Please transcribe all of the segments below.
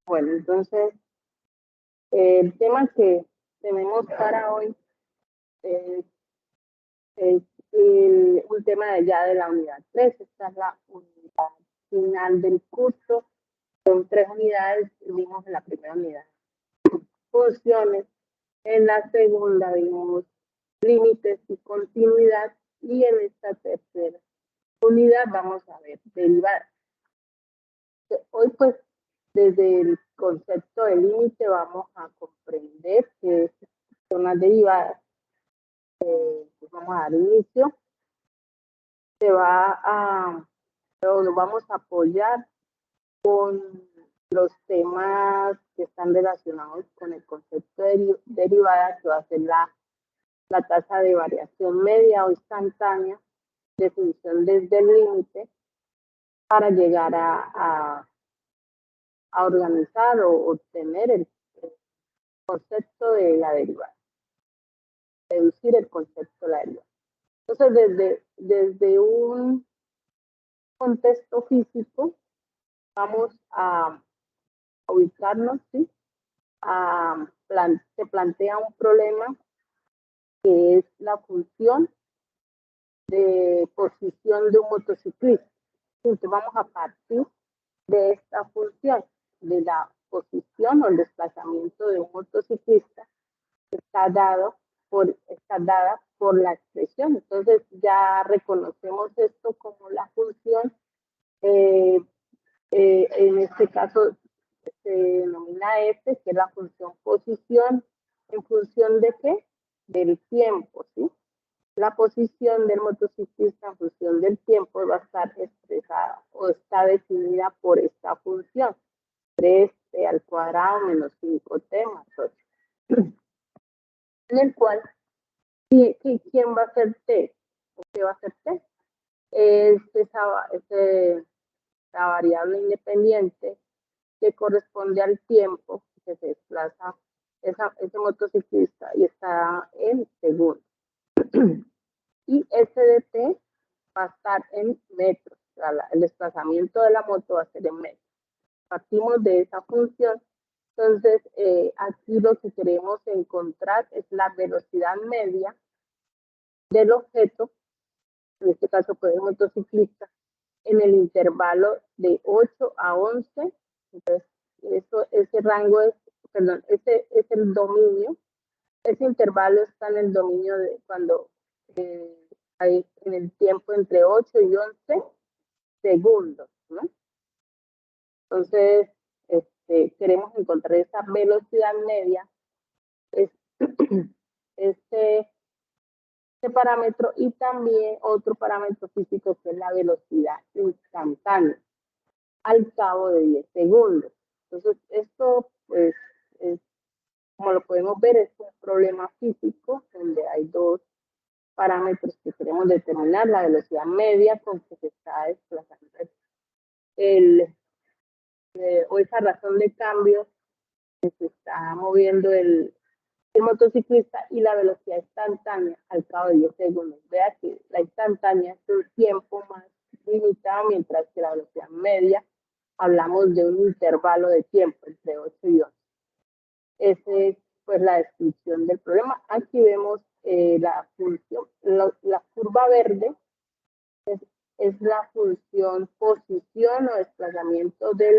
Bueno, entonces, el tema que tenemos para hoy es un tema ya de la unidad 3. Esta es la unidad final del curso. Son 3 unidades, vimos en la primera unidad funciones, en la segunda vimos límites y continuidad, y en esta tercera unidad vamos a ver derivadas. Hoy pues desde el concepto de límite vamos a comprender que son las derivadas. Pues vamos a dar inicio. Nos vamos a apoyar con los temas que están relacionados con el concepto de derivada, que va a ser la tasa de variación media o instantánea, definición desde el límite, para llegar a organizar o obtener el concepto de la derivada, deducir el concepto de la derivada. Entonces, desde un contexto físico, vamos a ubicarnos, ¿sí? Se plantea un problema que es la función de posición de un motociclista. Entonces, vamos a partir de esta función, de la posición o el desplazamiento de un motociclista, que está dada por la expresión. Entonces, ya reconocemos esto como la función. En este caso se denomina F, que es la función posición. ¿En función de qué? Del tiempo, ¿sí? La posición del motociclista en función del tiempo va a estar expresada o está definida por esta función. 3t al cuadrado menos 5t más 8. En el cual, ¿quién va a ser t? ¿O qué va a ser t? Es la variable independiente que corresponde al tiempo que se desplaza ese motociclista y está en segundos. Y S de t va a estar en metros. El desplazamiento de la moto va a ser en metros. Partimos de esa función. Entonces, aquí lo que queremos encontrar es la velocidad media del objeto, en este caso pues el motociclista, en el intervalo de 8 a 11. Entonces, ese rango ese es el dominio. Ese intervalo está en el dominio de cuando hay en el tiempo entre 8 y 11 segundos, ¿no? Entonces, queremos encontrar esa velocidad media, este parámetro, y también otro parámetro físico que es la velocidad instantánea al cabo de 10 segundos. Entonces, esto, pues, como lo podemos ver, es un problema físico donde hay dos parámetros que queremos determinar: la velocidad media con que se está desplazando o esa razón de cambio que se está moviendo el motociclista, y la velocidad instantánea al cabo de 10 segundos. Vea que la instantánea es un tiempo más limitado, mientras que la velocidad media hablamos de un intervalo de tiempo entre 8 y 11. Esa es pues la descripción del problema. Aquí vemos la función, la curva verde es la función posición o desplazamiento de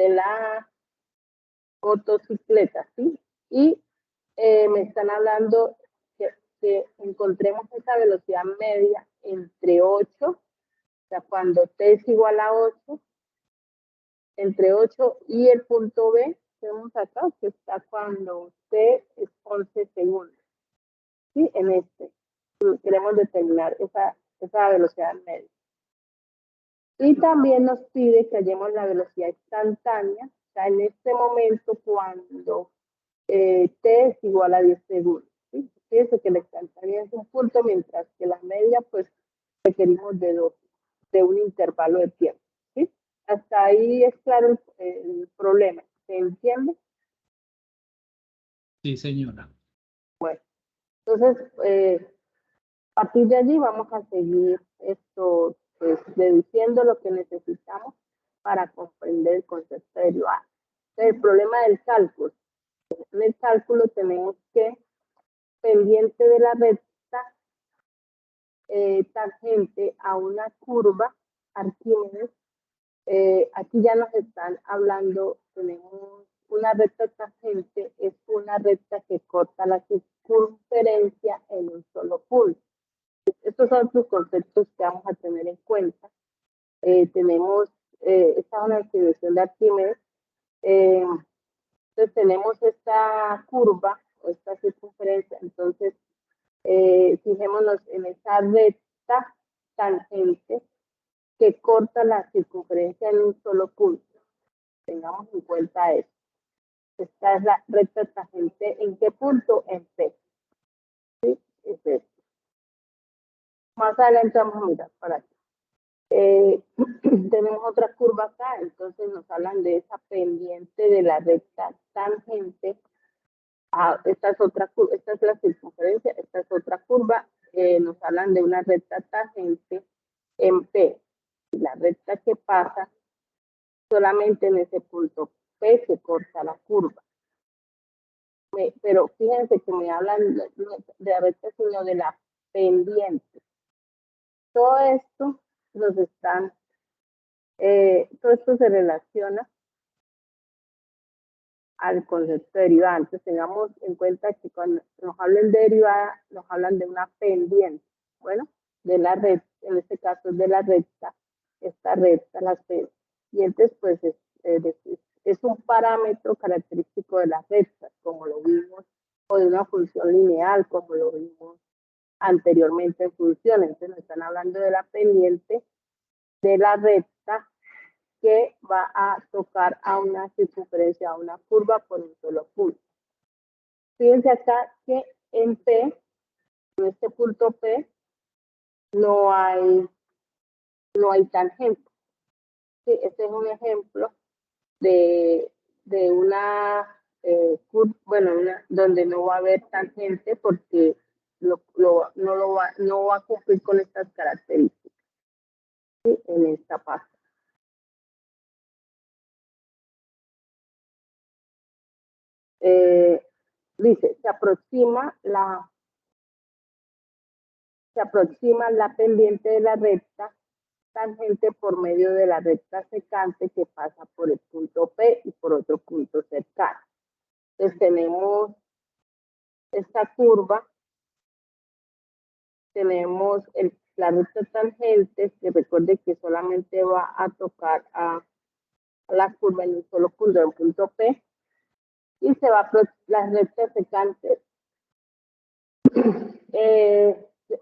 la motocicleta, ¿sí? Y me están hablando que encontremos esa velocidad media entre 8, o sea, cuando t es igual a 8, entre 8 y el punto B, que vemos acá, que está cuando t es 11 segundos, ¿sí? En queremos determinar esa velocidad media. Y también nos pide que hallemos la velocidad instantánea, o sea, en este momento cuando t es igual a 10 segundos. ¿Sí? Fíjense que la instantánea es un punto, mientras que la media, pues, requerimos de un intervalo de tiempo. ¿Sí? Hasta ahí es claro el problema. ¿Se entiende? Sí, señora. Bueno, entonces, a partir de allí vamos a seguir esto, pues, deduciendo lo que necesitamos para comprender el concepto de derivada. El problema del cálculo. En el cálculo tenemos que pendiente de la recta tangente a una curva, Arquímedes, aquí ya nos están hablando, tenemos una recta tangente, es una recta que corta la circunferencia en un solo punto. Estos son los conceptos que vamos a tener en cuenta. Tenemos, esta es una distribución de Arquímedes, entonces tenemos esta curva, o esta circunferencia, entonces fijémonos en esa recta tangente que corta la circunferencia en un solo punto. Tengamos en cuenta eso. Esta es la recta tangente. ¿En qué punto? En P. ¿Sí? Es esto. Más adelante vamos a mirar para aquí. Tenemos otra curva acá, entonces nos hablan de esa pendiente de la recta tangente. Esta es otra curva, esta es la circunferencia, esta es otra curva. Nos hablan de una recta tangente en P. Y la recta que pasa solamente en ese punto P se corta la curva. Pero fíjense que me hablan de la recta, sino de la pendiente. Todo esto nos están, todo esto se relaciona al concepto de derivada. Entonces tengamos en cuenta que cuando nos hablan de derivada, nos hablan de una pendiente. Bueno, de la recta, en este caso de la recta, esta recta, las pendientes, pues es un parámetro característico de las rectas, como lo vimos, o de una función lineal, como lo vimos anteriormente en funciones. Entonces nos están hablando de la pendiente de la recta que va a tocar a una circunferencia, a una curva por un solo punto. Fíjense acá que en P, en este punto P, no hay tangente. Sí, este es un ejemplo de una curva, bueno, donde no va a haber tangente porque no va a cumplir con estas características, ¿sí? En esta parte. Dice, se aproxima la pendiente de la recta tangente por medio de la recta secante que pasa por el punto P y por otro punto cercano. Entonces tenemos esta curva, tenemos la recta tangente, que recuerde que solamente va a tocar a la curva en un solo punto, en un punto P, y se va a las rectas secantes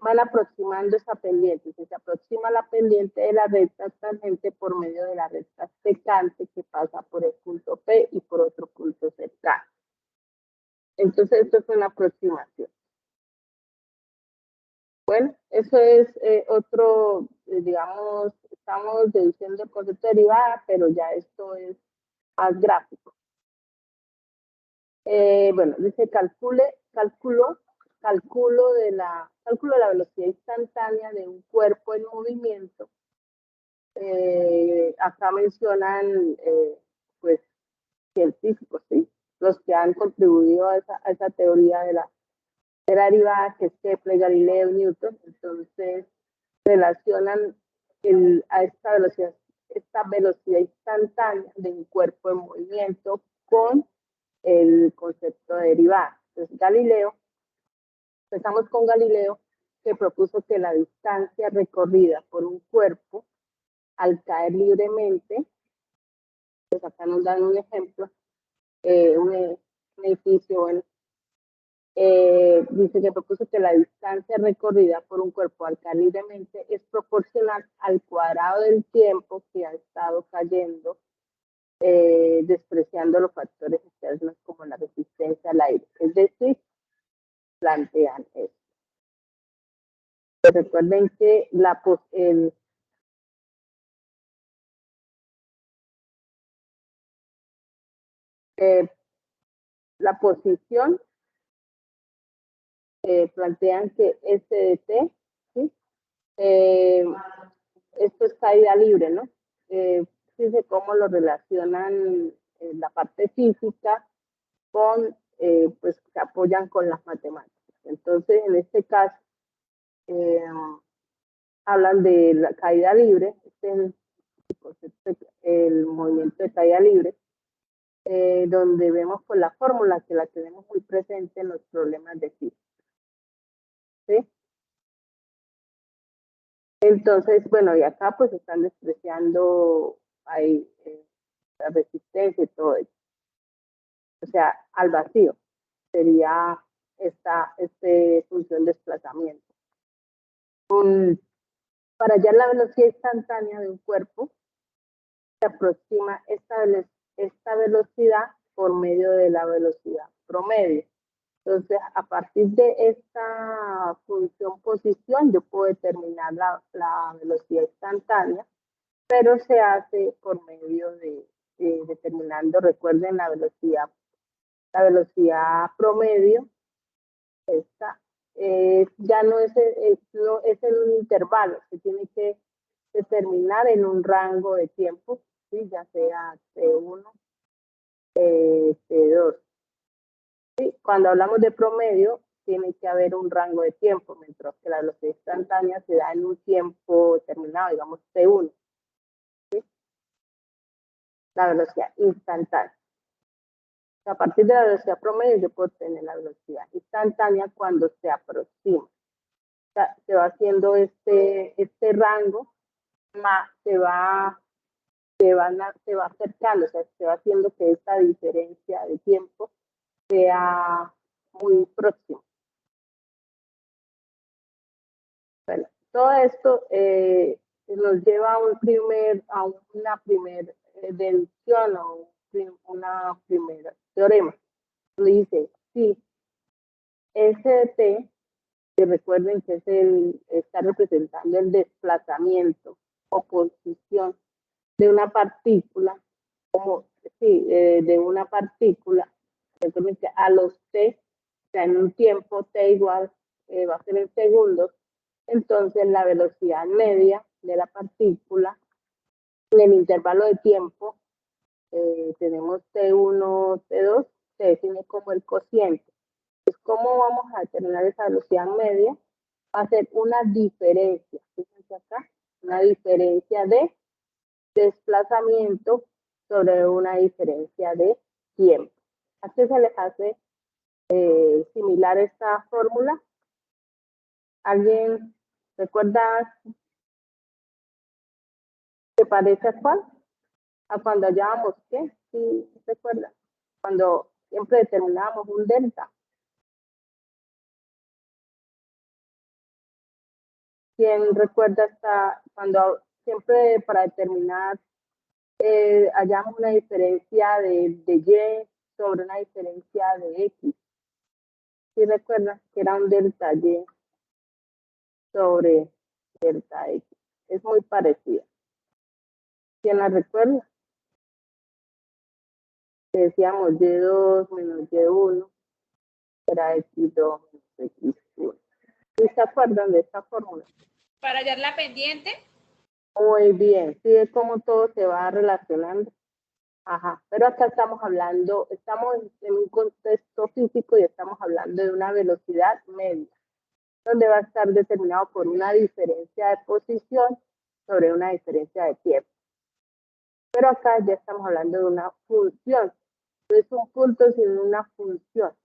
van aproximando esa pendiente. Se aproxima la pendiente de la recta tangente por medio de la recta secante que pasa por el punto P y por otro punto cercano. Entonces, esto es una aproximación. Bueno, eso es otro, digamos, estamos deduciendo el concepto de derivada, pero ya esto es más gráfico. Bueno, dice cálculo de la velocidad instantánea de un cuerpo en movimiento. Acá mencionan, pues, científicos, ¿sí? Los que han contribuido a esa teoría de la derivada, que es Kepler, Galileo, Newton. Entonces, relacionan a esta velocidad instantánea de un cuerpo en movimiento con el concepto de derivada. Entonces, empezamos con Galileo, que propuso que la distancia recorrida por un cuerpo al caer libremente, pues acá nos dan un ejemplo, un edificio, bueno, dice que propuso que la distancia recorrida por un cuerpo al caer libremente es proporcional al cuadrado del tiempo que ha estado cayendo, despreciando los factores externos como la resistencia al aire. Es decir, plantean eso. Recuerden que la posición, plantean que S de T, ¿sí? Esto es caída libre, ¿no? fíjense cómo lo relacionan la parte física con, pues se apoyan con las matemáticas. Entonces, en este caso, hablan de la caída libre, este es el movimiento de caída libre, donde vemos pues la fórmula que la tenemos muy presente en los problemas de física. ¿Sí? Entonces, bueno, y acá pues están despreciando ahí la resistencia y todo eso. O sea, al vacío sería esta función de desplazamiento. Para hallar la velocidad instantánea de un cuerpo, se aproxima esta velocidad por medio de la velocidad promedio. Entonces, a partir de esta función posición, yo puedo determinar la velocidad instantánea, pero se hace por medio de determinando, recuerden, la velocidad promedio. Esta ya no es en un intervalo, se tiene que determinar en un rango de tiempo, ¿sí? Ya sea T1, T2. ¿Sí? Cuando hablamos de promedio, tiene que haber un rango de tiempo, mientras que la velocidad instantánea se da en un tiempo determinado, digamos T1. ¿Sí? La velocidad instantánea. A partir de la velocidad promedio, yo puedo tener la velocidad instantánea cuando se aproxima. O sea, se va haciendo este rango, más se va acercando, o sea, se va haciendo que esta diferencia de tiempo sea muy próxima. Bueno, todo esto nos lleva a una primera deducción o una primera teorema. Dice, sí, ST, que recuerden que está representando el desplazamiento o posición de una partícula, de una partícula, recuerden que a los t, o sea, en un tiempo t igual va a ser en segundos, entonces la velocidad media de la partícula en el intervalo de tiempo tenemos T1, T2, se define como el cociente. Pues, ¿cómo vamos a determinar esa velocidad media? Va a ser una diferencia, fíjense acá, una diferencia de desplazamiento sobre una diferencia de tiempo. ¿A qué se les hace similar esta fórmula? ¿Alguien recuerda qué parece a cuál? A cuando hallábamos qué, ¿sí recuerda? Cuando siempre determinábamos un delta. ¿Quién recuerda cuando siempre para determinar hallamos una diferencia de y sobre una diferencia de x? ¿Sí recuerdas que era un delta y sobre delta x? Es muy parecida. ¿Quién la recuerda? Decíamos y2 menos y1 era x2 menos x1. ¿Sí se acuerdan de esta fórmula? Para hallar la pendiente. Muy bien, sí es como todo se va relacionando. Ajá, pero acá estamos en un contexto físico y estamos hablando de una velocidad media, donde va a estar determinado por una diferencia de posición sobre una diferencia de tiempo. Pero acá ya estamos hablando de una función, no es un punto sino una función.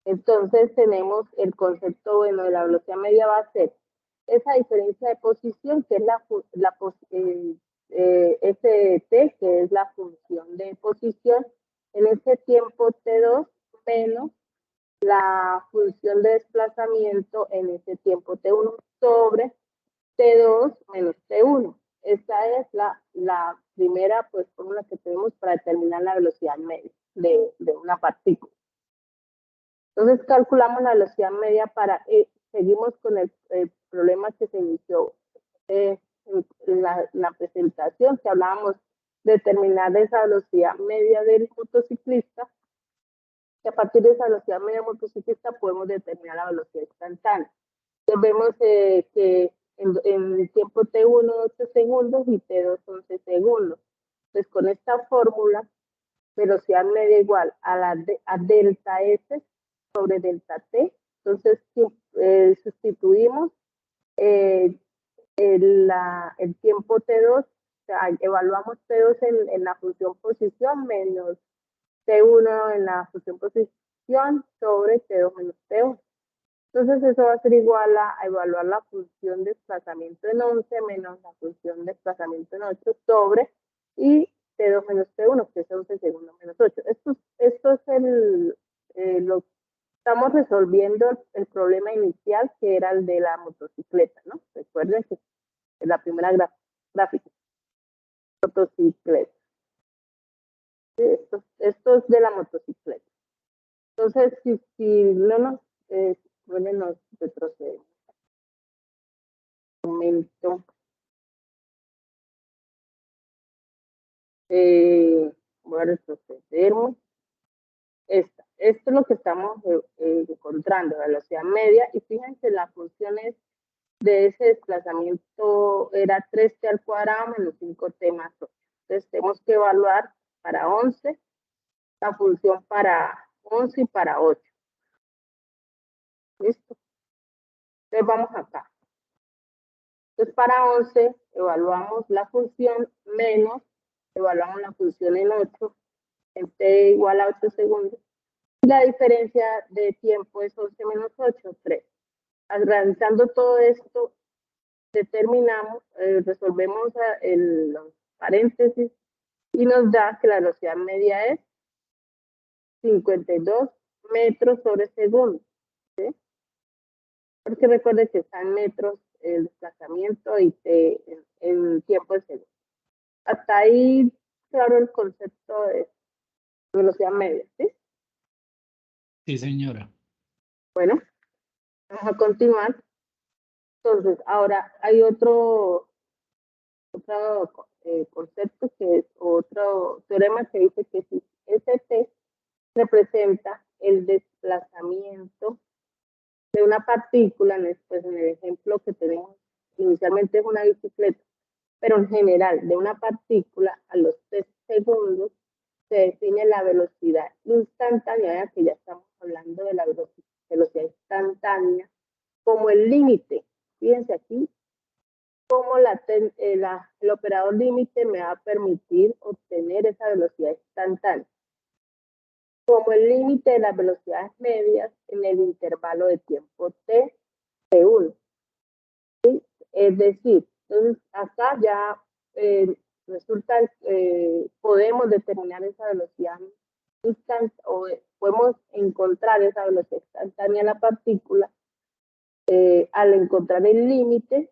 Entonces tenemos el concepto bueno de la velocidad media va a ser esa diferencia de posición que es ST, que es la función de posición en ese tiempo T2 menos la función de desplazamiento en ese tiempo T1 sobre T2 menos T1. Esta es la primera pues, fórmula que tenemos para determinar la velocidad media de una partícula. Entonces calculamos la velocidad media seguimos con el problema que se inició en la presentación, que hablábamos de determinar esa velocidad media del motociclista. Y a partir de esa velocidad media motociclista podemos determinar la velocidad instantánea. Entonces vemos que en el tiempo T1 8 segundos y T2 11 segundos. Entonces con esta fórmula, velocidad media igual a delta S sobre delta T. Entonces sustituimos el tiempo T2, o sea, evaluamos T2 en la función posición menos T1 en la función posición sobre T2 menos T1. Entonces eso va a ser igual a evaluar la función de desplazamiento en 11 menos la función de desplazamiento en 8 sobre y T2 menos T1, que es 11 segundos menos 8. Esto es lo que estamos resolviendo el problema inicial, que era el de la motocicleta, ¿no? Recuerden que es la primera gráfica. Motocicleta. Esto es de la motocicleta. Entonces, si no nos nos retrocedemos. Un momento. Voy a retrocederme. Esto es lo que estamos encontrando, velocidad media, y fíjense, las funciones de ese desplazamiento era 3t al cuadrado menos 5t más 8. Entonces tenemos que evaluar para 11, la función para 11 y para 8. ¿Listo? Entonces vamos acá. Entonces para 11 evaluamos la función menos, evaluamos la función en 8, en t igual a 8 segundos. Y la diferencia de tiempo es 11 menos 8, 3. Realizando todo esto, determinamos, resolvemos los paréntesis y nos da que la velocidad media es 52 metros sobre segundo. ¿Sí? Porque recuerde que está en metros el desplazamiento y en tiempo de segundo. Hasta ahí, claro, el concepto de velocidad media, ¿sí? Sí, señora. Bueno, vamos a continuar. Entonces, ahora hay otro concepto que es otro teorema que dice que si ST representa el desplazamiento de una partícula, pues en el ejemplo que tenemos inicialmente es una bicicleta, pero en general de una partícula a los 3 segundos se define la velocidad instantánea, que ya estamos hablando de la velocidad instantánea, como el límite. Fíjense aquí, como el operador límite me va a permitir obtener esa velocidad instantánea, como el límite de las velocidades medias en el intervalo de tiempo t, t1. ¿Sí? Es decir, entonces acá ya resulta, podemos determinar esa velocidad instantánea, o podemos encontrar esa velocidad instantánea en la partícula al encontrar el límite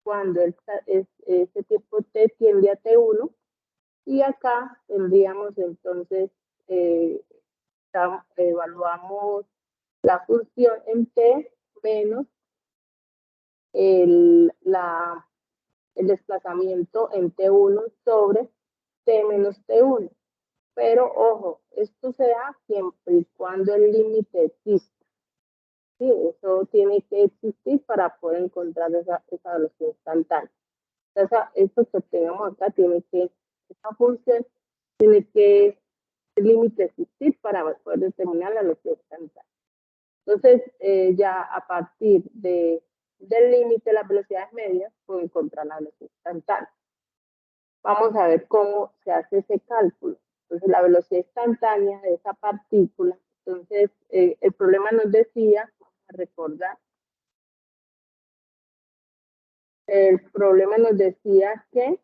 cuando ese tiempo t tiende a t1, y acá tendríamos entonces, evaluamos la función en t menos el desplazamiento en T1 sobre T menos T1. Pero ojo, esto se da siempre y cuando el límite exista. Sí, eso tiene que existir para poder encontrar esa velocidad instantánea. Entonces, esto que tenemos acá esa función tiene que el límite existir para poder determinar la velocidad instantánea. Entonces, ya a partir del límite de las velocidades medias, puedo encontrar la velocidad instantánea. Vamos a ver cómo se hace ese cálculo. Entonces, la velocidad instantánea de esa partícula. Entonces, el problema nos decía, vamos a recordar, el problema nos decía que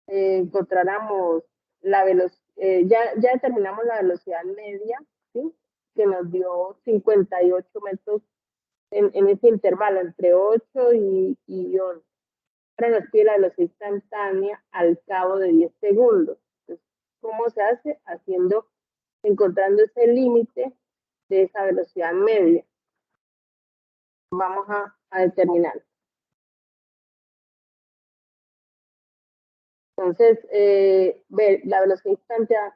encontráramos la velocidad, ya determinamos la velocidad media, ¿sí? Que nos dio 58 metros en ese intervalo entre 8 y 11. Ahora nos pide la velocidad instantánea al cabo de 10 segundos. Entonces, ¿cómo se hace? Encontrando ese límite de esa velocidad media. Vamos a determinar. Entonces, la velocidad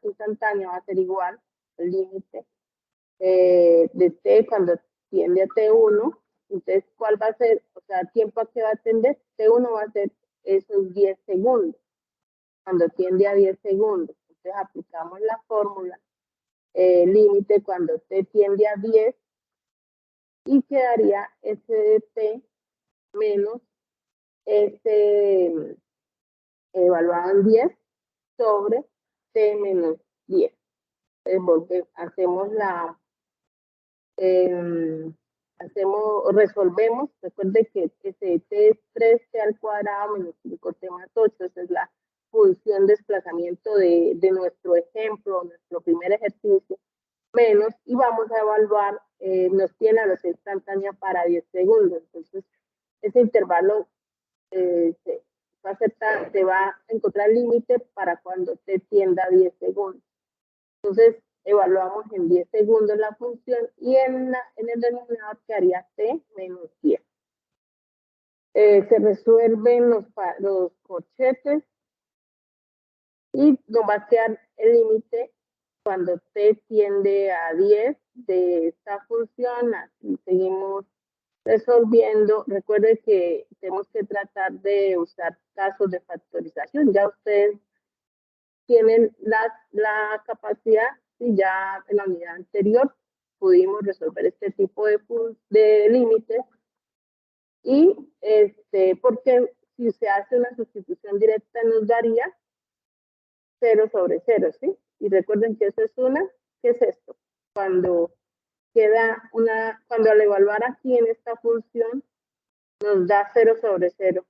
instantánea va a ser igual al límite de t cuando tiende a t1. Entonces, ¿cuál va a ser? O sea, ¿tiempo a qué va a tender? T1 va a ser esos 10 segundos, cuando tiende a 10 segundos. Entonces, aplicamos la fórmula límite cuando t tiende a 10 y quedaría s de t menos s evaluado en 10 sobre t menos 10. Entonces, resolvemos, recuerde que t es 3t al cuadrado menos 5t más 8, esa es la función de desplazamiento de nuestro ejemplo, nuestro primer ejercicio, menos, y vamos a evaluar, nos tiene a velocidad instantánea para 10 segundos, entonces ese intervalo se va a encontrar el límite para cuando t tienda a 10 segundos. Entonces, evaluamos en 10 segundos la función y en el denominador quedaría t menos 10. Se resuelven los corchetes y nos va a quedar el límite cuando t tiende a 10 de esta función. Así seguimos resolviendo. Recuerden que tenemos que tratar de usar casos de factorización. Ya ustedes tienen la capacidad, y ya en la unidad anterior pudimos resolver este tipo de límites, y porque si se hace una sustitución directa nos daría 0 sobre 0, ¿sí? Y recuerden que eso es ¿qué es esto? Cuando al evaluar aquí en esta función, nos da 0 sobre 0.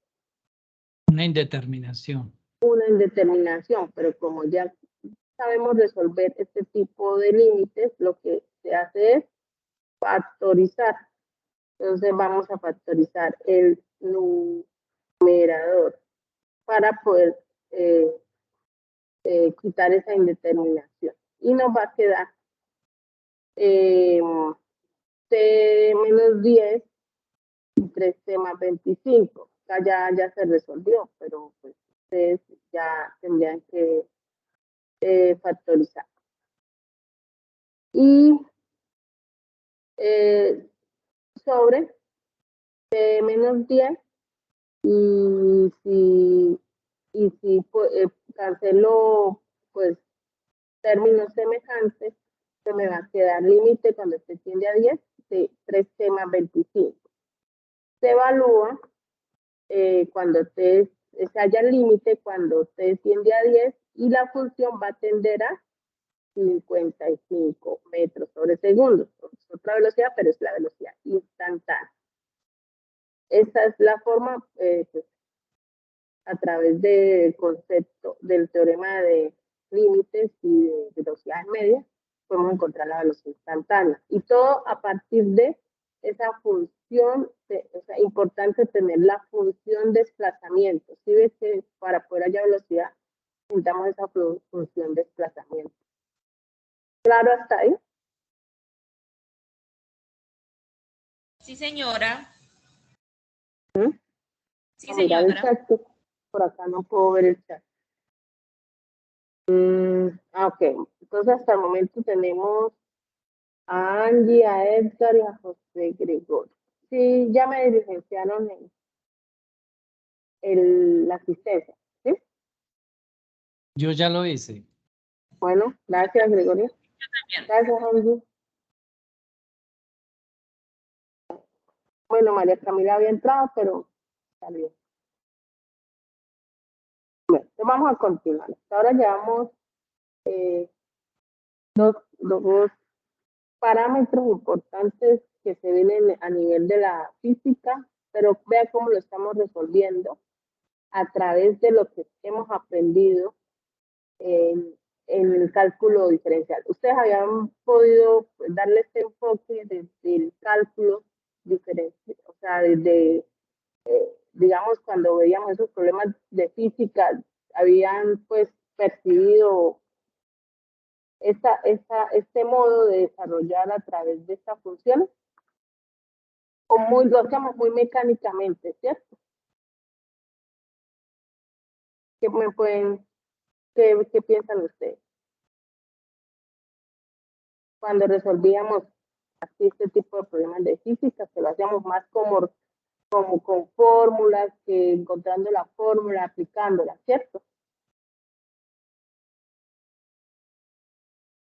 Una indeterminación. Una indeterminación, pero como ya sabemos resolver este tipo de límites, lo que se hace es factorizar. Entonces vamos a factorizar el numerador para poder quitar esa indeterminación. Y nos va a quedar t menos 10 y 3t más 25. Acá ya se resolvió, pero pues ustedes ya tendrían que factorizar. Y sobre t menos 10, y si cancelo pues términos semejantes, se me va a quedar límite cuando t tiende a 10 de 3t más 25. Se evalúa cuando se haya el límite cuando t tiende a 10 y la función va a tender a 55 metros sobre segundo. Es otra velocidad, pero es la velocidad instantánea. Esa es la forma, pues, a través del concepto del teorema de límites y de velocidades medias, podemos encontrar la velocidad instantánea. Y todo a partir de esa función, o sea, importante tener la función desplazamiento. Si ves que para poder hallar velocidad, necesitamos esa función desplazamiento. ¿Claro hasta ahí? Sí, señora. ¿Mm? Sí, A mirar el señora. chat, por acá no puedo ver el chat. Ok, entonces hasta el momento tenemos a Angie, a Edgar y a José Gregorio. Sí, ya me diligenciaron la asistencia, ¿sí? Yo ya lo hice. Bueno, gracias, Gregorio. Gracias, Angie. Bueno, María Camila había entrado, pero salió. Bueno, entonces vamos a continuar. Hasta ahora llevamos dos parámetros importantes que se ven a nivel de la física, pero vea cómo lo estamos resolviendo a través de lo que hemos aprendido en el cálculo diferencial. Ustedes habían podido darle este enfoque desde el cálculo diferencial, o sea, desde, digamos, cuando veíamos esos problemas de física, habían pues percibido este modo de desarrollar a través de esta función, o lo hacemos muy mecánicamente, ¿cierto? ¿Qué piensan ustedes? cuando resolvíamos así este tipo de problemas de física, que lo hacíamos más como con fórmulas, que encontrando la fórmula, aplicándola, ¿cierto?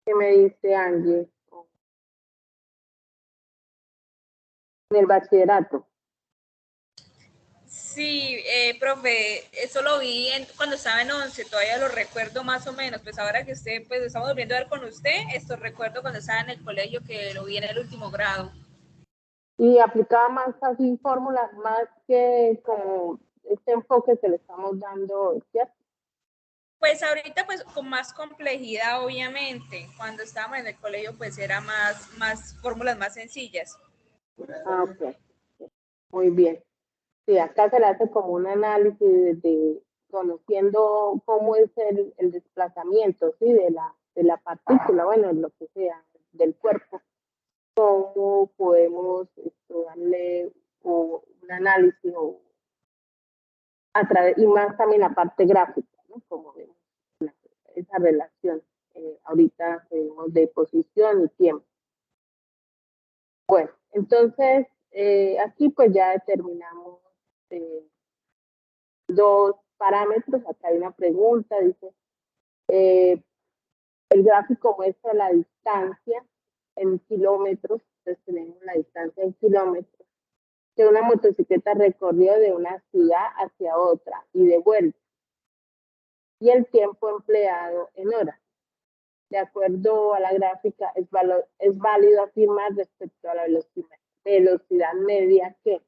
¿Qué me dice Angie? En el bachillerato. Sí, profe, eso lo vi cuando estaba en 11, todavía lo recuerdo más o menos, pues ahora que usted, pues estamos volviendo a ver con usted, esto recuerdo cuando estaba en el colegio que lo vi en el último grado. Y aplicaba más así fórmulas, más que como este enfoque que le estamos dando, ¿cierto? Pues ahorita pues con más complejidad obviamente, cuando estábamos en el colegio pues era más fórmulas más sencillas. Ah, ok, muy bien. Sí, acá se le hace como un análisis de conociendo cómo es el desplazamiento, ¿sí? De la partícula, bueno, lo que sea, del cuerpo, cómo podemos darle un análisis a través, y más también la parte gráfica, ¿no? Como vemos esa relación ahorita que vemos de posición y tiempo. Bueno, entonces aquí pues ya determinamos dos parámetros. Acá hay una pregunta, dice, el gráfico muestra la distancia en kilómetros, entonces tenemos la distancia en kilómetros que una motocicleta recorrió de una ciudad hacia otra y de vuelta, y el tiempo empleado en horas. De acuerdo a la gráfica, es válido afirmar respecto a la velocidad media que,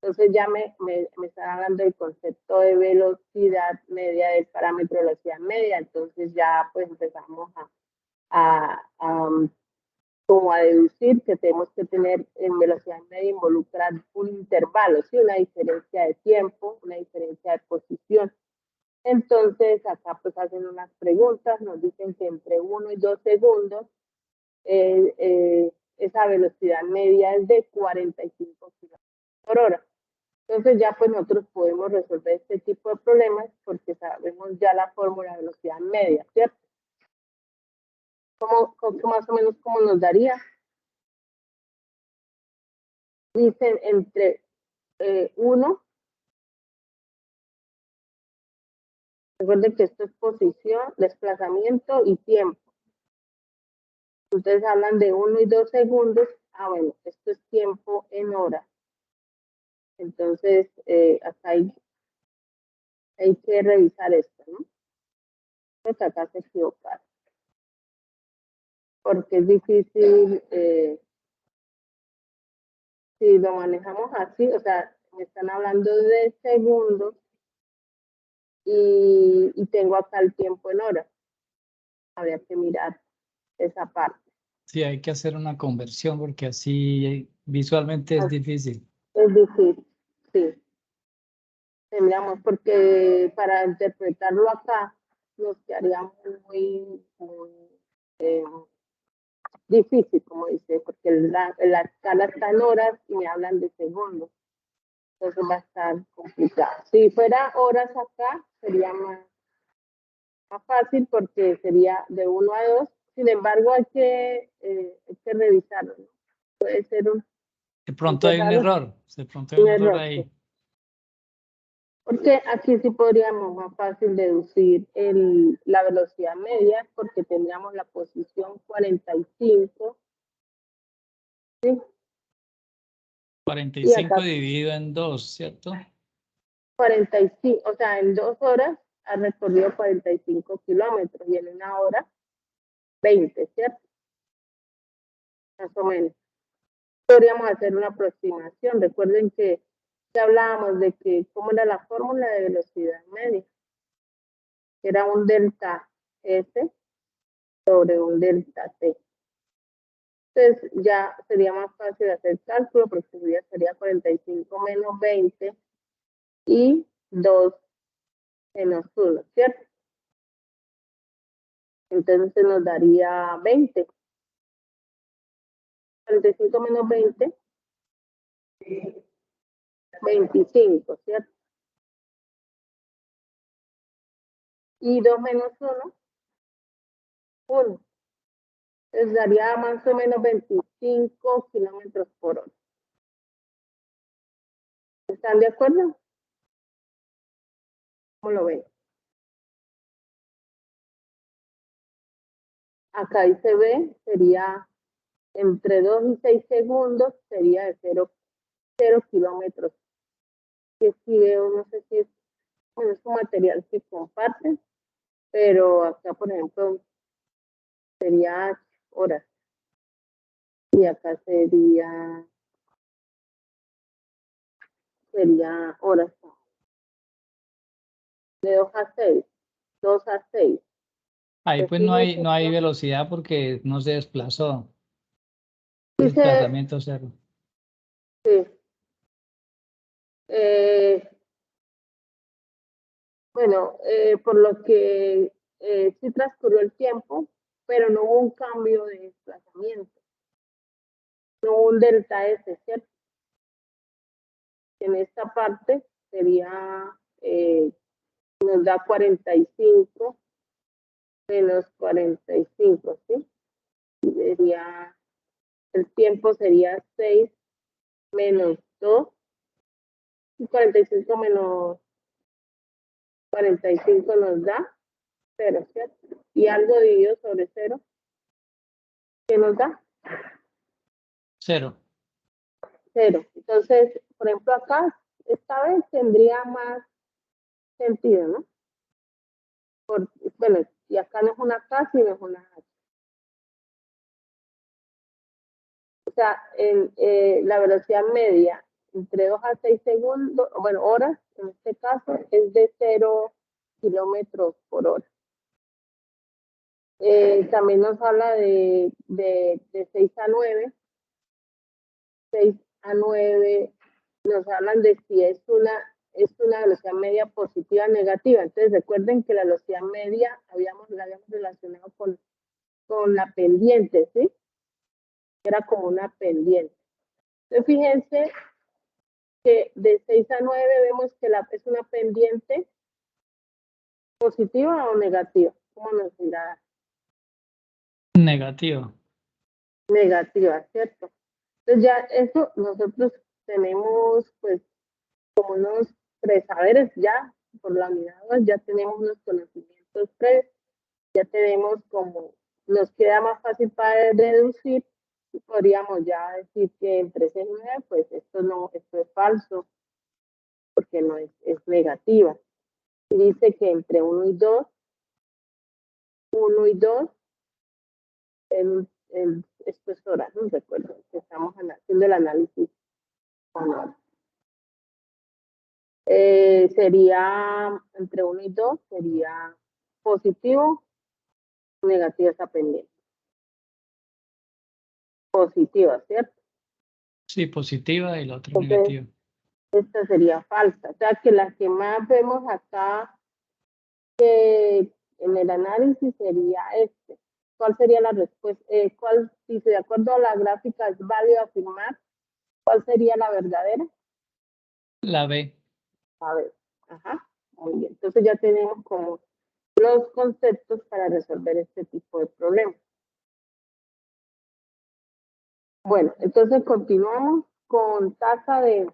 entonces ya me están hablando del concepto de velocidad media, del parámetro de velocidad media, entonces ya pues empezamos como a deducir que tenemos que tener en velocidad media involucrar un intervalo, ¿sí? Una diferencia de tiempo, una diferencia de posición. Entonces acá pues hacen unas preguntas, nos dicen que entre 1 y 2 segundos esa velocidad media es de 45 kilómetros por hora. Entonces ya pues nosotros podemos resolver este tipo de problemas porque sabemos ya la fórmula de velocidad media, ¿cierto? ¿Cómo más o menos cómo nos daría? Dicen entre 1, recuerden que esto es posición, desplazamiento y tiempo. Ustedes hablan de 1 y 2 segundos. Ah, bueno, esto es tiempo en hora. Entonces, acá hay que revisar esto, ¿no? Pues acá se equivocaron. Porque es difícil, si lo manejamos así, o sea, me están hablando de segundos y tengo acá el tiempo en hora. Habría que mirar esa parte. Sí, hay que hacer una conversión porque así visualmente es difícil. Es difícil, sí. Miramos, porque para interpretarlo acá nos quedaría muy difícil, como dice, porque la escala está en horas y me hablan de segundos. Entonces va a estar complicado. Si fuera horas acá, sería más fácil porque sería de 1 a 2. Sin embargo, hay que revisarlo, ¿no? Puede ser De pronto hay un error, de pronto hay un un error error. ahí. Porque aquí sí podríamos más fácil deducir la velocidad media, porque tendríamos la posición 45. ¿Sí? 45 acá dividido en 2, ¿cierto? 45, o sea, en 2 horas ha recorrido 45 kilómetros y en 1 hora 20, ¿cierto? Más o menos. Podríamos hacer una aproximación. Recuerden que hablábamos de que cómo era la fórmula de velocidad media. Era un delta S sobre un delta T. Entonces ya sería más fácil hacer cálculo porque sería 45 menos 20 y 2 menos 1, ¿cierto? Entonces nos daría 20. 45 menos 20, 25, ¿cierto? Y 2 menos 1, 1. Entonces daría más o menos 25 kilómetros por hora. ¿Están de acuerdo? ¿Cómo lo ven? Acá dice B, sería entre 2 y 6 segundos, sería de 0 kilómetros. Que si veo, no sé si es, bueno, es un material que comparten, pero acá, por ejemplo, sería horas. Y acá sería horas. De 2 a 6. 2 a 6. Ahí pues no hay velocidad porque no se desplazó. Desplazamiento cero. Sí. Bueno, por lo que sí transcurrió el tiempo, pero no hubo un cambio de desplazamiento. No hubo un delta S, ¿cierto? En esta parte sería, nos da 45 menos 45, ¿sí? Sería, el tiempo sería 6 menos 2 y 45 menos 45 nos da 0, ¿cierto? Y algo dividido sobre 0, ¿qué nos da? 0. 0. Entonces, por ejemplo, acá, esta vez tendría más sentido, ¿no? Bueno, y acá no es una K, sino es una H. O sea, la velocidad media entre 2 a 6 segundos, bueno, horas, en este caso, es de 0 kilómetros por hora. También nos habla de 6 a 9. 6 a 9 nos hablan de si es una velocidad media positiva o negativa. Entonces recuerden que la velocidad media la habíamos relacionado con la pendiente, ¿sí? Era como una pendiente. Entonces fíjense que de 6 a 9 vemos que es una pendiente positiva o negativa. ¿Cómo nos dirá? Negativo. Negativa, ¿cierto? Entonces ya eso nosotros tenemos pues como unos presaberes ya, por la unidad 2, ya tenemos unos conocimientos previos, ya tenemos como, nos queda más fácil para deducir, y podríamos ya decir que entre 6 y 9, pues esto es falso, porque no es negativa. Y dice que entre 1 y 2, esto es hora, no recuerdo, que estamos haciendo el análisis manual. Sería entre 1 y 2, sería positivo, negativa esa pendiente. Positiva, ¿cierto? Sí, positiva y la otra Entonces, negativa. esta sería falsa. O sea, que la que más vemos acá en el análisis sería este. ¿Cuál sería la respuesta? Si de acuerdo a la gráfica es válido afirmar, ¿cuál sería la verdadera? La B. A ver, ajá, muy bien. Entonces ya tenemos como los conceptos para resolver este tipo de problemas. Bueno, entonces continuamos con tasa de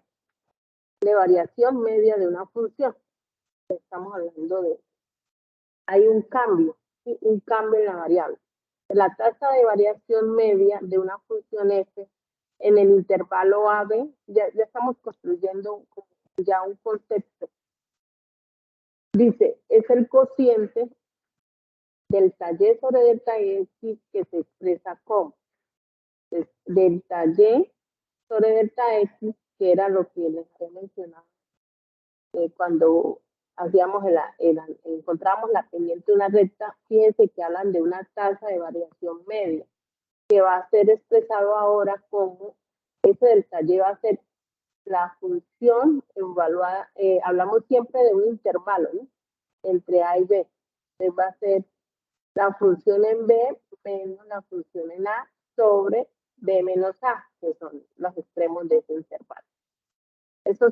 variación media de una función. Estamos hablando de, hay un cambio, ¿sí? Un cambio en la variable. La tasa de variación media de una función f en el intervalo AB, ya estamos construyendo ya un concepto. Dice, es el cociente delta y sobre delta x que se expresa como delta y sobre delta x, que era lo que les había mencionado cuando hacíamos encontramos la pendiente de una recta. Fíjense que hablan de una tasa de variación media, que va a ser expresado ahora como ese delta y va a ser la función evaluada, hablamos siempre de un intervalo, ¿no? Entre A y B. Entonces va a ser la función en B menos la función en A sobre B menos A, que son los extremos de ese intervalo. Eso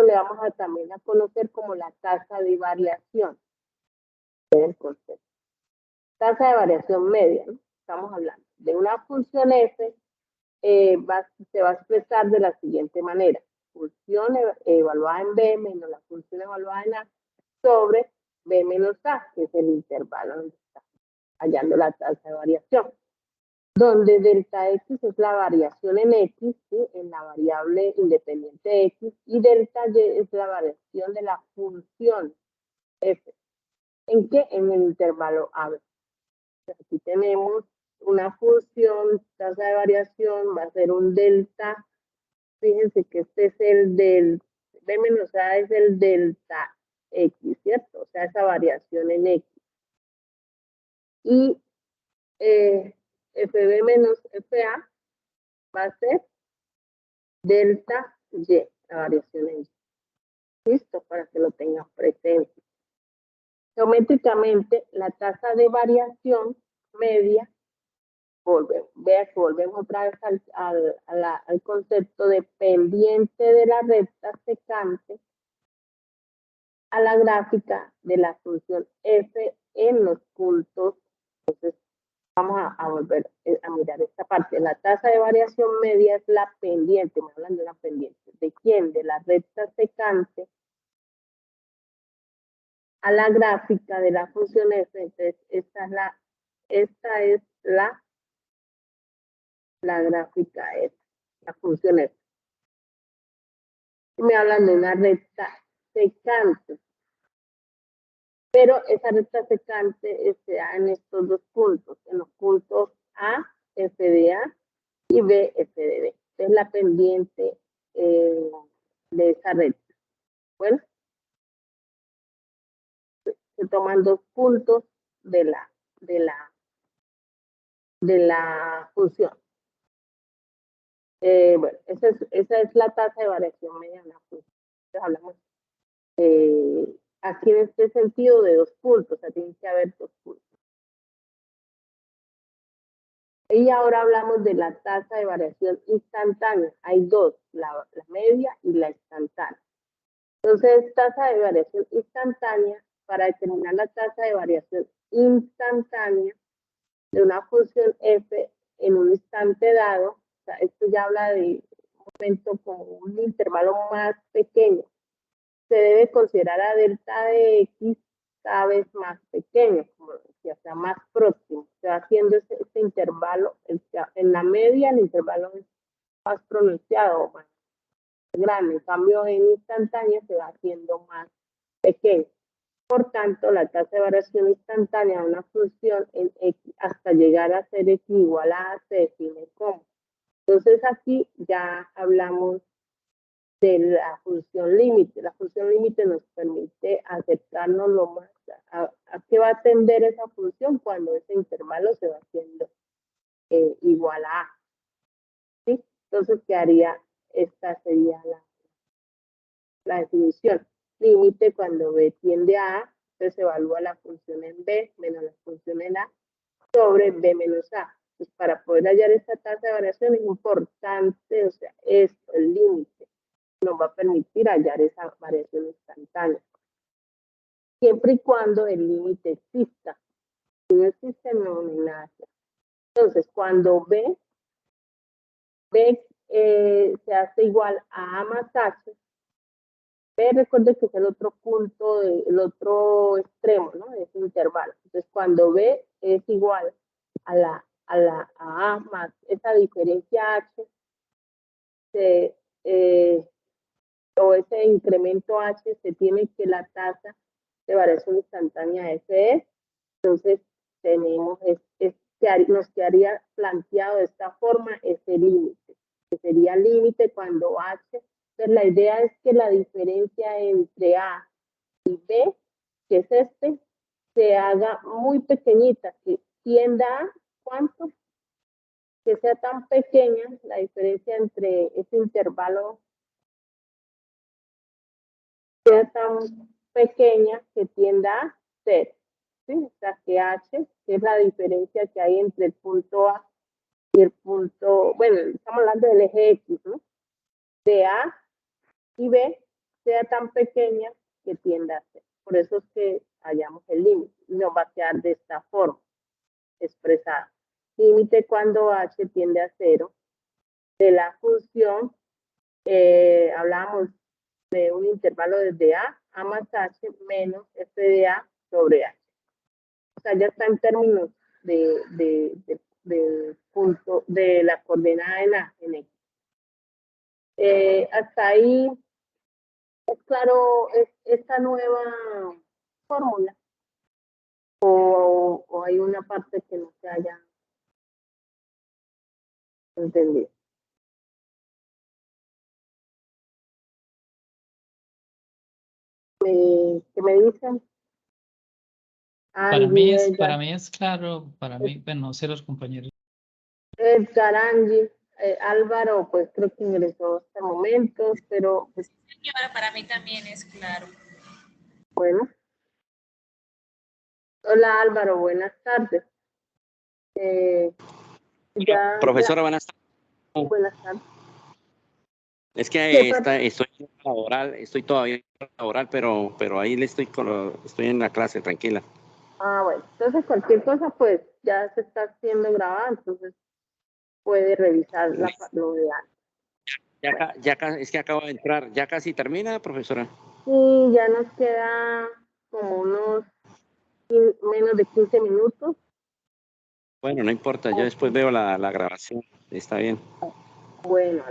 le vamos a también a conocer como la tasa de variación del concepto. Tasa de variación media, ¿no? Estamos hablando. de una función f se va a expresar de la siguiente manera. Función evaluada en b menos la función evaluada en a sobre b menos a, que es el intervalo donde está hallando la tasa de variación. Donde delta x es la variación en x, ¿sí? En la variable independiente x, y delta y es la variación de la función f. ¿En qué? En el intervalo AB. Aquí tenemos una función, tasa de variación, va a ser un delta. Fíjense que este es el del, B menos A es el delta X, ¿cierto? O sea, esa variación en X. Y FB menos FA va a ser delta Y, la variación en Y. Listo, para que lo tengan presente. Geométricamente, la tasa de variación media, vea que volvemos otra vez al concepto de pendiente de la recta secante a la gráfica de la función f en los puntos. Entonces, vamos a volver a mirar esta parte. La tasa de variación media es la pendiente, me hablan de la pendiente. ¿De quién? De la recta secante a la gráfica de la función f. Entonces, esta es la gráfica f, la función f. Y me hablan de una recta secante. Pero esa recta secante se da en estos dos puntos, en los puntos A, f de A, y B, f de B. Es la pendiente de esa recta. Bueno, se toman dos puntos de la función. Bueno, esa es la tasa de variación media de la función. Entonces hablamos aquí en este sentido de dos puntos, o sea, tiene que haber dos puntos. Y ahora hablamos de la tasa de variación instantánea. Hay dos, la media y la instantánea. Entonces, tasa de variación instantánea, para determinar la tasa de variación instantánea de una función f en un instante dado, o sea, esto ya habla de un momento con un intervalo más pequeño, se debe considerar a delta de x cada vez más pequeño, como decía, o sea, más próximo. Se va haciendo este intervalo, en la media el intervalo es más pronunciado, más grande. En cambio, en instantánea se va haciendo más pequeño. Por tanto, la tasa de variación instantánea de una función en x hasta llegar a ser x igual a a se define como. Entonces, aquí ya hablamos de la función límite. La función límite nos permite acercarnos lo más a qué va a tender esa función cuando ese intervalo se va haciendo igual a A. ¿Sí? Entonces, ¿qué haría? Esta sería la definición. Límite cuando B tiende a A, entonces se evalúa la función en B menos la función en A sobre B menos A. Pues para poder hallar esta tasa de variación es importante, o sea, esto, el límite, nos va a permitir hallar esa variación instantánea. Siempre y cuando el límite exista. Si no existe, no hay nada. Entonces, cuando B se hace igual a A más H, B recuerde que es el otro punto, el otro extremo, ¿no? De ese intervalo. Entonces, cuando B es igual a A más esa diferencia H, o ese incremento H, se tiene que la tasa de variación instantánea F es. Entonces, tenemos, nos quedaría planteado de esta forma ese límite, que sería límite cuando H, pues la idea es que la diferencia entre A y B, que es se haga muy pequeñita, que tienda a, ¿cuánto? Que sea tan pequeña la diferencia entre ese intervalo, sea tan pequeña que tienda a 0. ¿Sí? O sea, que H, que es la diferencia que hay entre el punto A y el punto, bueno, estamos hablando del eje X, ¿no? De A y B sea tan pequeña que tienda a 0. Por eso es que hallamos el límite. Nos va a quedar de esta forma expresada. límite cuando h tiende a 0 de la función, hablamos de un intervalo desde a más h menos f de a sobre h. O sea, ya está en términos de punto de la coordenada en a, en x. Hasta ahí es claro esta nueva fórmula, o hay una parte que no se haya entendido. ¿Qué me dicen? Para mí es claro, para mí, Edgar, bueno, no sé los compañeros. Edgar, Angie, Álvaro, pues creo que ingresó hasta momentos, pero pues, Señora, para mí también es claro. bueno. Hola Álvaro, buenas tardes. Profesora, buenas tardes. Buenas tardes. Es que Sí, estoy laboral, estoy todavía laboral, pero ahí estoy en la clase, tranquila. Bueno, entonces cualquier cosa pues ya se está haciendo grabada, entonces puede revisar la novedad. Es que acabo de entrar, ¿ya casi termina, profesora? Sí, ya nos queda como unos menos de 15 minutos. Bueno, no importa, yo después veo la grabación, está bien. Bueno,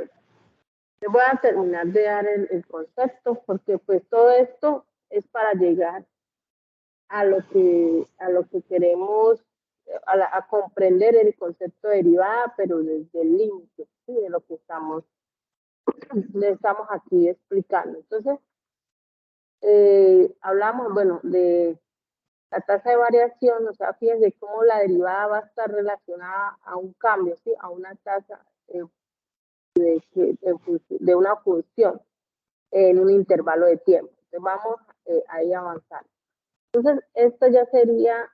les voy a terminar de dar el concepto, porque pues todo esto es para llegar a lo que queremos, a comprender el concepto de derivada, pero desde el límite, ¿sí? De lo que le estamos aquí explicando. Entonces, hablamos, bueno, de la tasa de variación, o sea, fíjense cómo la derivada va a estar relacionada a un cambio, ¿sí? A una tasa de una función en un intervalo de tiempo. Entonces, vamos ahí a avanzar. Entonces, esto ya sería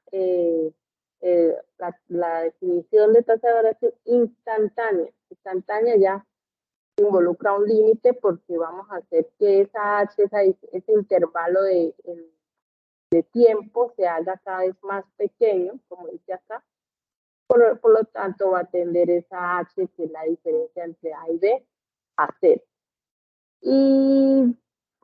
la definición de tasa de variación instantánea. Instantánea ya involucra un límite porque vamos a hacer que esa h, ese intervalo de tiempo se haga cada vez más pequeño, como dice acá. Por lo tanto, va a tender esa h, que es la diferencia entre a y b, a 0. Y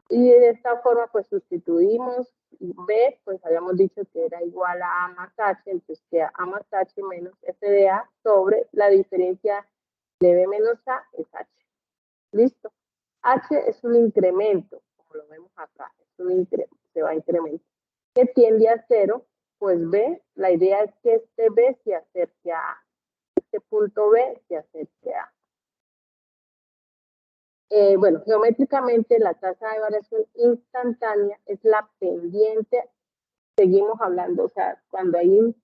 de esta forma, pues sustituimos b, pues habíamos dicho que era igual a más h, entonces queda a más h menos f de a sobre la diferencia de b menos a es h. ¿Listo? H es un incremento, como lo vemos acá, es un incremento, se va a incrementar, que tiende a 0, pues b, la idea es que este b se acerque a a, este punto b se acerque a. Bueno, geométricamente la tasa de variación instantánea es la pendiente, seguimos hablando, o sea, cuando hay un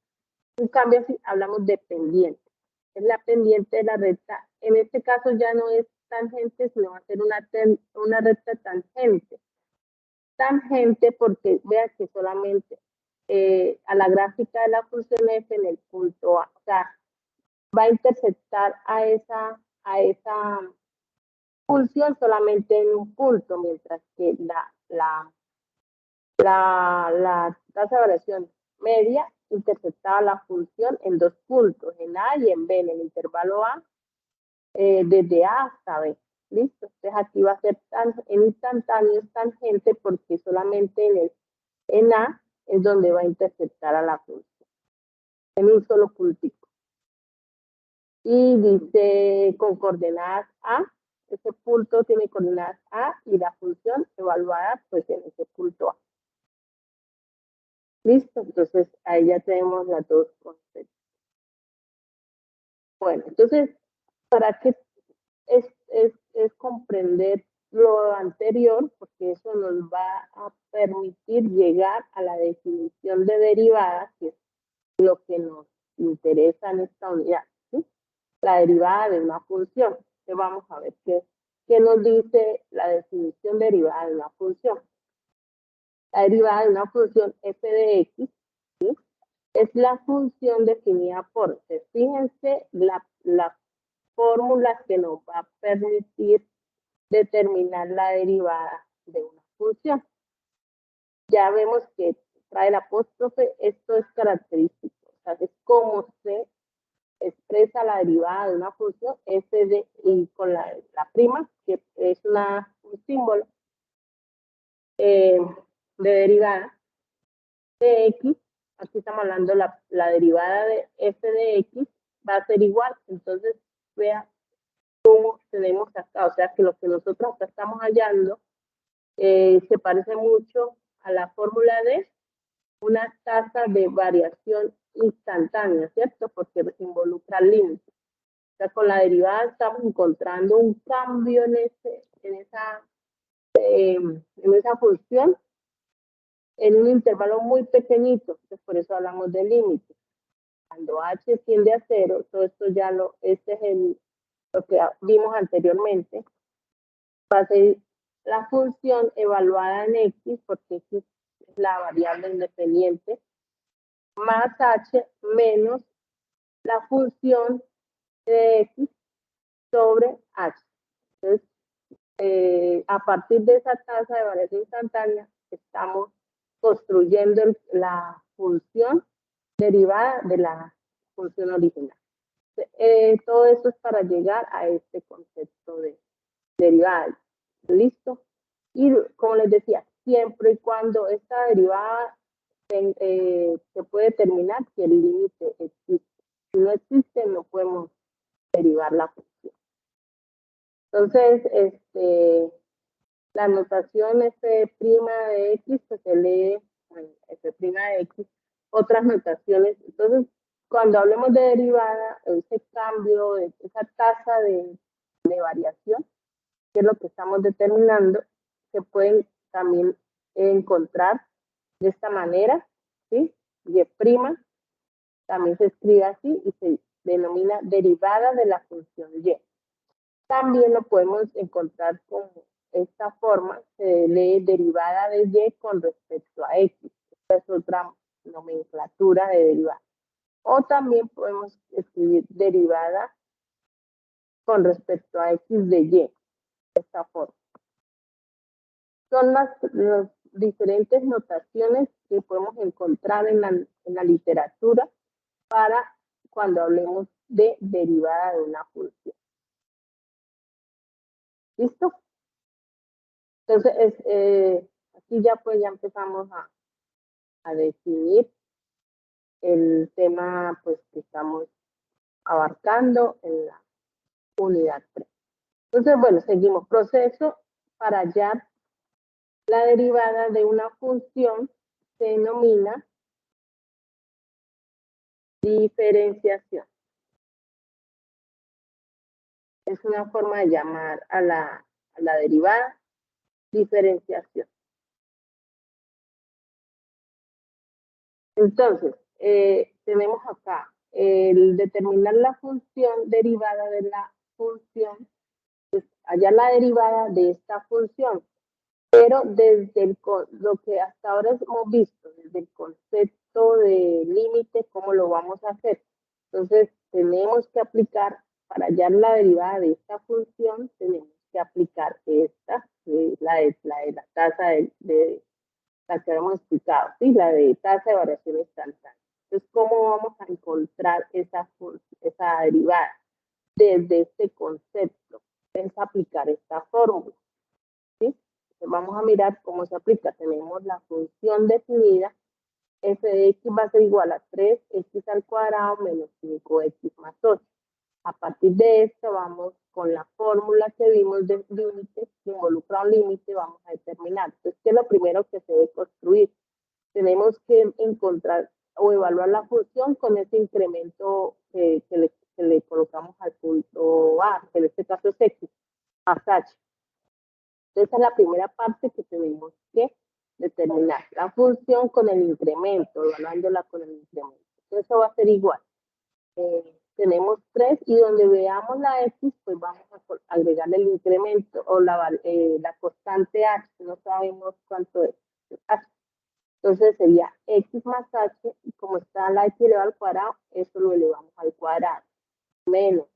cambio así, hablamos de pendiente, es la pendiente de la recta, en este caso ya no es tangente, sino va a ser una recta tangente. Tangente porque vea que solamente a la gráfica de la función f en el punto A, o sea, va a interceptar a esa función solamente en un punto, mientras que la tasa de variación media interceptaba la función en 2 puntos, en A y en B, en el intervalo A, desde A hasta B. ¿Listo? Entonces aquí va a ser en instantáneo tangente porque solamente en A es donde va a interceptar a la función, en un solo puntico. Y dice con coordenadas A, ese punto tiene coordenadas A y la función evaluada pues en ese punto A. Listo, entonces ahí ya tenemos las dos conceptos. Bueno, entonces, ¿para qué es comprender lo anterior? Porque eso nos va a permitir llegar a la definición de derivadas, que es lo que nos interesa en esta unidad, ¿sí? La derivada de una función. Entonces vamos a ver qué nos dice la definición derivada de una función. La derivada de una función f de x, ¿sí? Es la función definida por, fíjense, la fórmula que nos va a permitir determinar la derivada de una función. Ya vemos que trae el apóstrofe, esto es característico, o sea, es como se expresa la derivada de una función f de y con la prima, que es un símbolo de derivada de x. Aquí estamos hablando la derivada de f de x va a ser igual. Entonces, vea cómo tenemos acá, o sea que lo que nosotros acá estamos hallando se parece mucho a la fórmula de una tasa de variación instantánea, ¿cierto? Porque involucra límites. O sea, con la derivada estamos encontrando un cambio en esa función en un intervalo muy pequeñito. Entonces, por eso hablamos de límites. Cuando h tiende a 0, todo esto ya este es lo que vimos anteriormente, va a ser la función evaluada en x, porque x es la variable independiente, más h menos la función de x sobre h. Entonces, a partir de esa tasa de variación instantánea, estamos construyendo la función derivada de la función original. Todo esto es para llegar a este concepto de derivada. ¿Listo? Y como les decía, siempre y cuando esta derivada se puede determinar si el límite existe. Si no existe, no podemos derivar la función. Entonces, la notación f' de x pues se lee f' de x, otras notaciones. Entonces, cuando hablemos de derivada, ese cambio, esa tasa de variación, que es lo que estamos determinando, se pueden también encontrar de esta manera, ¿sí? Y' también se escribe así y se denomina derivada de la función y. También lo podemos encontrar con esta forma, se lee derivada de y con respecto a x. Esta es otra nomenclatura de derivada. O también podemos escribir derivada con respecto a x de y, de esta forma. Son las diferentes notaciones que podemos encontrar en la literatura para cuando hablemos de derivada de una función. ¿Listo? Entonces, aquí ya empezamos a definir el tema pues que estamos abarcando en la unidad 3. Entonces, bueno, seguimos. Proceso para hallar la derivada de una función se denomina diferenciación. Es una forma de llamar a la derivada diferenciación. Entonces, tenemos acá el determinar la función derivada de la función, pues hallar la derivada de esta función, pero desde lo que hasta ahora hemos visto, desde el concepto de límite, ¿cómo lo vamos a hacer? Entonces, tenemos que aplicar, para hallar la derivada de esta función, tenemos que aplicar esta, la de la tasa de la que hemos explicado, ¿sí? La de tasa de variación instantánea. Entonces, ¿cómo vamos a encontrar esa derivada? Desde este concepto, es aplicar esta fórmula, ¿sí? Entonces, vamos a mirar cómo se aplica. Tenemos la función definida, f de x va a ser igual a 3x al cuadrado menos 5x más 8. A partir de esto vamos con la fórmula que vimos de límite, que involucra un límite, vamos a determinar. Entonces, ¿qué es lo primero que se debe construir? Tenemos que encontrar o evaluar la función con ese incremento que le colocamos al punto A, que en este caso es x, más h. Entonces, esa es la primera parte que tenemos que determinar. La función con el incremento, evaluándola con el incremento. Entonces, eso va a ser igual. Tenemos 3 y donde veamos la x, pues vamos a agregarle el incremento o la constante h, no sabemos cuánto es h. Entonces sería x más h, y como está la h elevado al cuadrado, eso lo elevamos al cuadrado, menos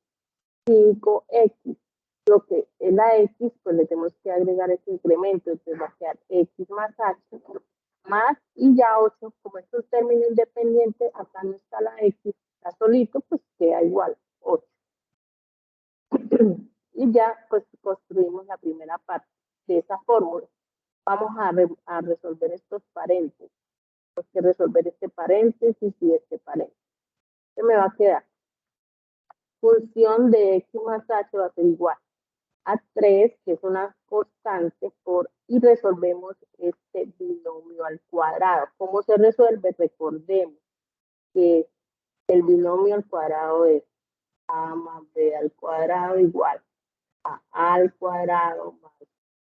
5x. Lo que es la x, pues le tenemos que agregar ese incremento, entonces va a quedar x más h, más, y ya 8, como es un término independiente, acá no está la x, está solito, pues queda igual, Y ya pues construimos la primera parte de esa fórmula. Vamos a resolver estos paréntesis. Tengo que resolver este paréntesis y este paréntesis. ¿Qué me va a quedar? Función de x más h va a ser igual a 3, que es una constante, y resolvemos este binomio al cuadrado. ¿Cómo se resuelve? Recordemos que el binomio al cuadrado es a más b al cuadrado igual a al cuadrado más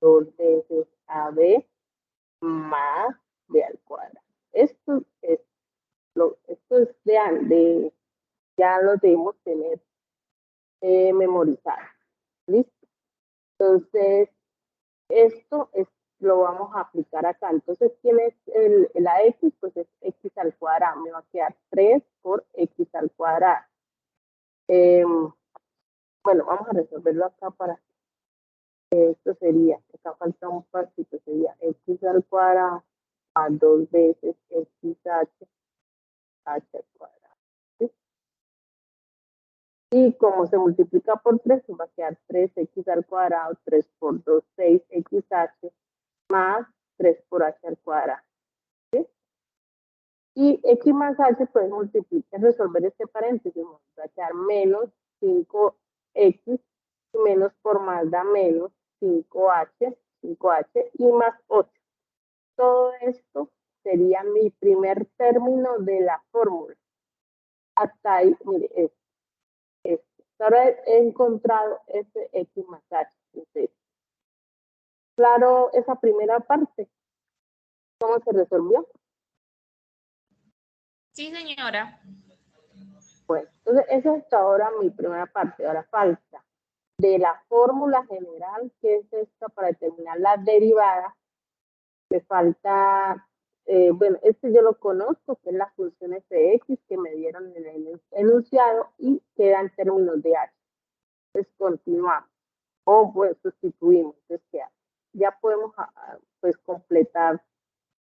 2 veces ab más b al cuadrado. Esto es ya lo debemos tener memorizado. ¿Listo? Entonces, esto lo vamos a aplicar acá. Entonces, ¿quién es la x? Pues es x al cuadrado. Me va a quedar 3 por x al cuadrado. Bueno, vamos a resolverlo acá para esto sería, acá falta un pasito, sería x al cuadrado a 2 veces xh al cuadrado. ¿Sí? Y como se multiplica por 3, va a quedar 3x al cuadrado, 3 por 2, 6xh, más 3 por h al cuadrado. ¿Sí? Y x más h, pues multiplicar, resolver este paréntesis, va a quedar menos 5x, y menos por más da menos 5h y más 8. Todo esto sería mi primer término de la fórmula. Hasta ahí, mire, ahora he encontrado este x más h. Entonces, claro, esa primera parte, ¿cómo se resolvió? Sí, señora. Bueno, entonces esa es hasta ahora mi primera parte. Ahora falta de la fórmula general, que es esta para determinar la derivada. Me falta, bueno, este yo lo conozco, que es la función fx que me dieron en el enunciado y queda en términos de h. Entonces continuamos. O pues sustituimos. Entonces ya podemos pues completar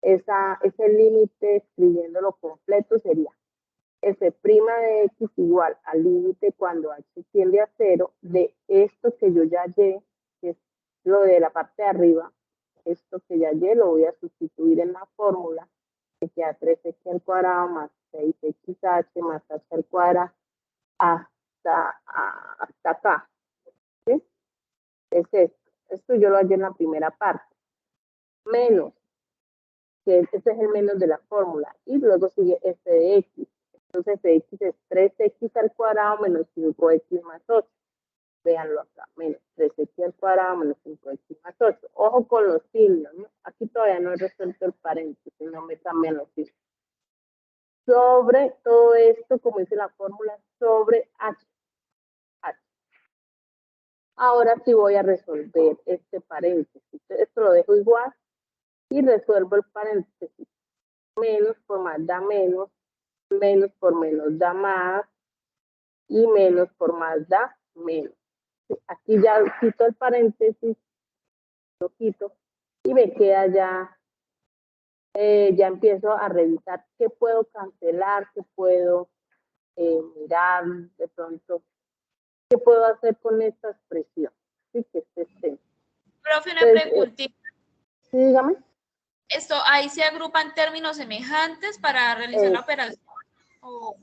ese límite escribiéndolo completo. Sería f' de x igual al límite cuando h tiende a 0 de esto que yo ya hallé, que es lo de la parte de arriba. Esto que ya hallé lo voy a sustituir en la fórmula, que queda 3x al cuadrado más 6xh más h al cuadrado hasta acá. ¿Sí? Es esto. Esto yo lo hallé en la primera parte. Menos, que este es el menos de la fórmula. Y luego sigue f de x. Entonces f de x es 3x al cuadrado menos 5x más 8. Véanlo acá, menos 3x al cuadrado menos 5x más 8. Ojo con los signos, ¿no? Aquí todavía no he resuelto el paréntesis, no me cambian los signos. Sobre todo esto, como dice la fórmula, sobre h. Ahora sí voy a resolver este paréntesis. Esto lo dejo igual y resuelvo el paréntesis. Menos por más da menos por menos da más, y menos por más da menos. Aquí ya quito el paréntesis, lo quito, y me queda ya empiezo a revisar qué puedo cancelar, qué puedo mirar de pronto, qué puedo hacer con esta expresión. Sí, que Profe, una preguntita. Sí, dígame. ¿Esto ahí se agrupan términos semejantes para realizar la operación?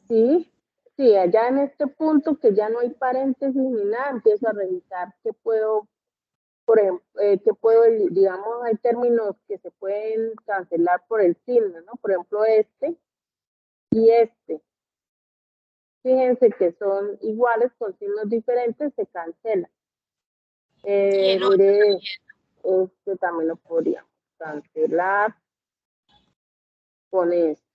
Sí, sí, allá en este punto que ya no hay paréntesis ni nada, empiezo a revisar qué puedo, por ejemplo, digamos, hay términos que se pueden cancelar por el signo, ¿no? Por ejemplo, este y este. Fíjense que son iguales con signos diferentes, se cancelan. Mire, este también lo podríamos cancelar con esto.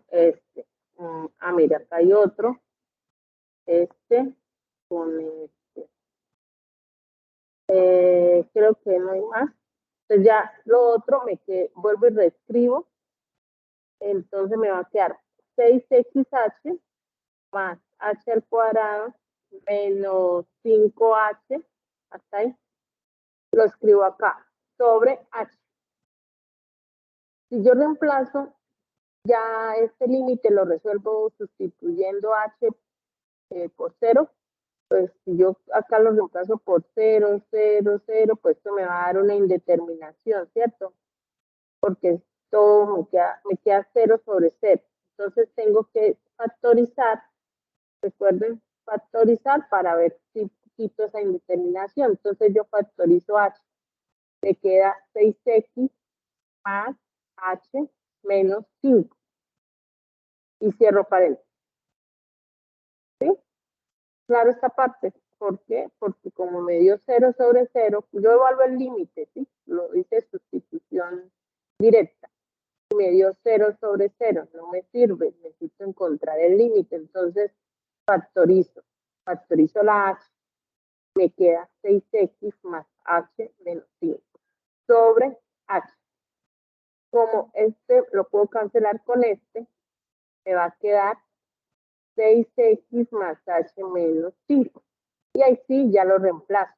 Este. Mira, acá hay otro. Este con este. Creo que no hay más. Entonces ya lo otro vuelvo y reescribo. Entonces me va a quedar 6xh más h al cuadrado menos 5h, hasta ahí. Lo escribo acá, sobre h. Si yo reemplazo ya este límite lo resuelvo sustituyendo h por 0. Pues si yo acá lo reemplazo por 0, 0, 0, pues esto me va a dar una indeterminación, ¿cierto? Porque todo me queda 0 sobre 0. Entonces tengo que factorizar, recuerden, factorizar para ver si quito esa indeterminación. Entonces yo factorizo h, me queda 6x más h menos 5. Y cierro paréntesis. ¿Sí? Claro esta parte. ¿Por qué? Porque como me dio 0 sobre 0, yo evalúo el límite, ¿sí? Lo hice sustitución directa. Me dio 0 sobre 0, no me sirve, necesito encontrar el límite. Entonces factorizo la h, me queda 6x más h menos 5 sobre h. Como este lo puedo cancelar con este, me va a quedar 6x más h menos 5. Y ahí sí, ya lo reemplazo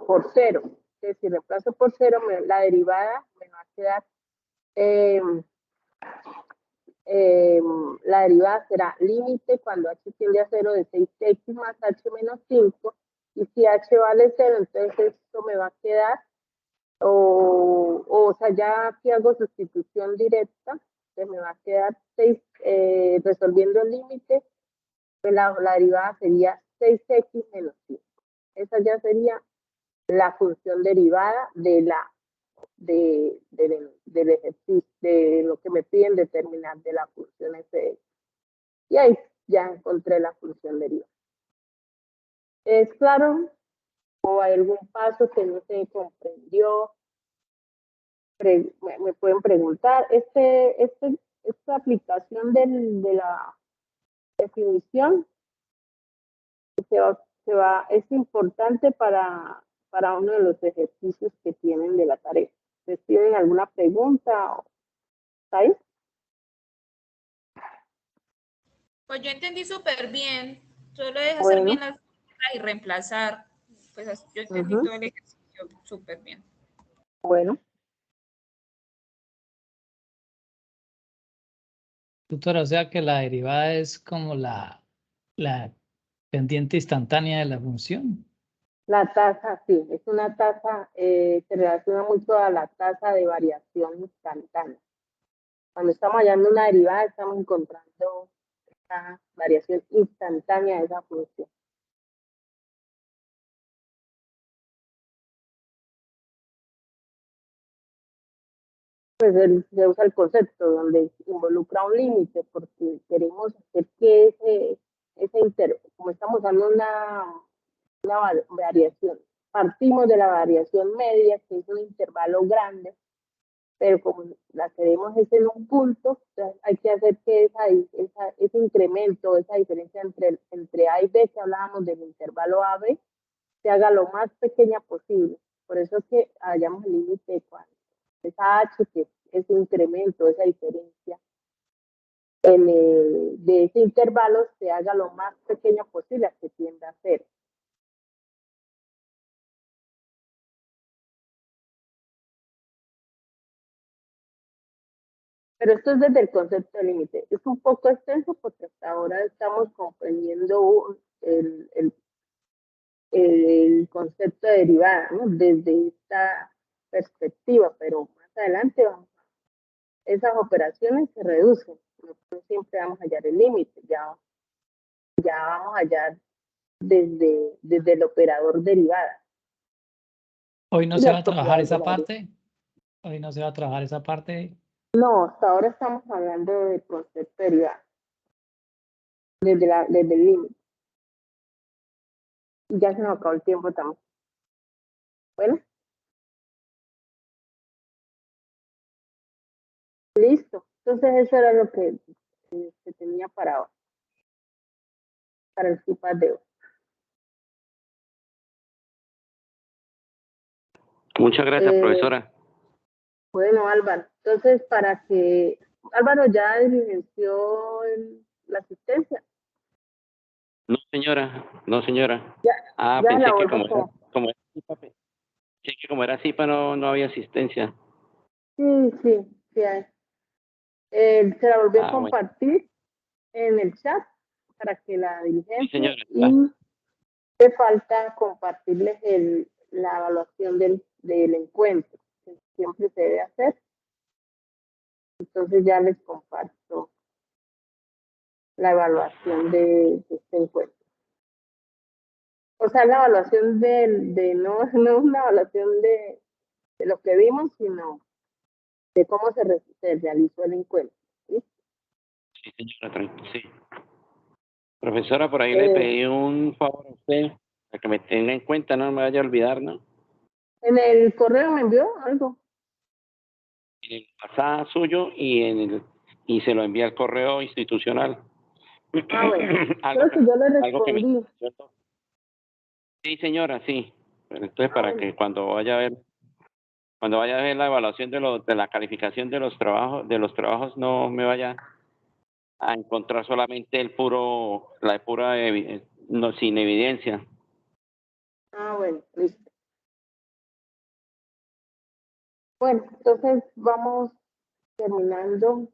por 0. Entonces, si reemplazo por 0, la derivada me va a quedar, la derivada será límite cuando h tiende a 0 de 6x más h menos 5. Y si h vale 0, entonces esto me va a quedar, o sea, ya aquí hago sustitución directa, entonces me va a quedar 6, resolviendo el límite, pues la derivada sería 6x menos 5. Esa ya sería la función derivada del ejercicio, de lo que me piden determinar de la función f de x. Y ahí ya encontré la función derivada. ¿Es claro? ¿O hay algún paso que no se comprendió? Me pueden preguntar. Esta aplicación de la definición es importante para uno de los ejercicios que tienen de la tarea. ¿Les tienen alguna pregunta? ¿Sabes? Pues yo entendí súper bien. Solo es hacer Bueno. bien las fórmulas y reemplazar. Pues yo entendí todo el ejercicio súper bien. Bueno. Tutora, o sea que la derivada es como la pendiente instantánea de la función. La tasa, sí, es una tasa, se relaciona mucho a la tasa de variación instantánea. Cuando estamos hallando una derivada, estamos encontrando esta variación instantánea de esa función. Pues se usa el concepto donde involucra un límite, porque queremos hacer que como estamos usando una variación, partimos de la variación media, que es un intervalo grande, pero como la queremos es en un punto, hay que hacer que ese incremento, esa diferencia entre A y B, que hablábamos del intervalo AB, se haga lo más pequeña posible. Por eso es que hallamos el límite cuando esa H, que es ese incremento, esa diferencia de ese intervalo, se haga lo más pequeño posible, a que tienda a 0. Pero esto es desde el concepto de límite. Es un poco extenso porque hasta ahora estamos comprendiendo el concepto de derivada, ¿no? Desde esta perspectiva, pero más adelante esas operaciones se reducen. No siempre vamos a hallar el límite, ya vamos a hallar desde el operador derivada. ¿Hoy no se va a trabajar esa parte? ¿Hoy no se va a trabajar esa parte? No, hasta ahora estamos hablando del concepto de derivada, desde el límite. Y ya se nos acabó el tiempo también. Bueno. Listo. Entonces eso era lo que se tenía para el CIPAD de hoy. Muchas gracias, profesora. Bueno, Álvaro. Entonces, Álvaro ya diligenció la asistencia. No, señora. No, señora. Ya Pensé la que como era CIPA, no había asistencia. Sí, hay. Se la volvió a Ah, bueno. compartir en el chat para que la diligencia, señora, está. y te falta compartirles la evaluación del encuentro, que siempre se debe hacer. Entonces ya les comparto la evaluación de este encuentro. O sea, la evaluación no una evaluación de lo que vimos, sino de cómo se realizó el encuentro. ¿Sí? Sí, señora, sí. Profesora, por ahí le pedí un favor a usted, para que me tenga en cuenta, no me vaya a olvidar, ¿no? En el correo me envió algo. En el WhatsApp suyo y se lo envía al correo institucional. Ah, bueno. algo Creo que yo le algo que me... respondí. Sí, señora, sí. Pero entonces, para bueno. que cuando vaya a ver la evaluación de la calificación de los trabajos no me vaya a encontrar solamente la pura no, sin evidencia. Ah, bueno, listo. Bueno, entonces vamos terminando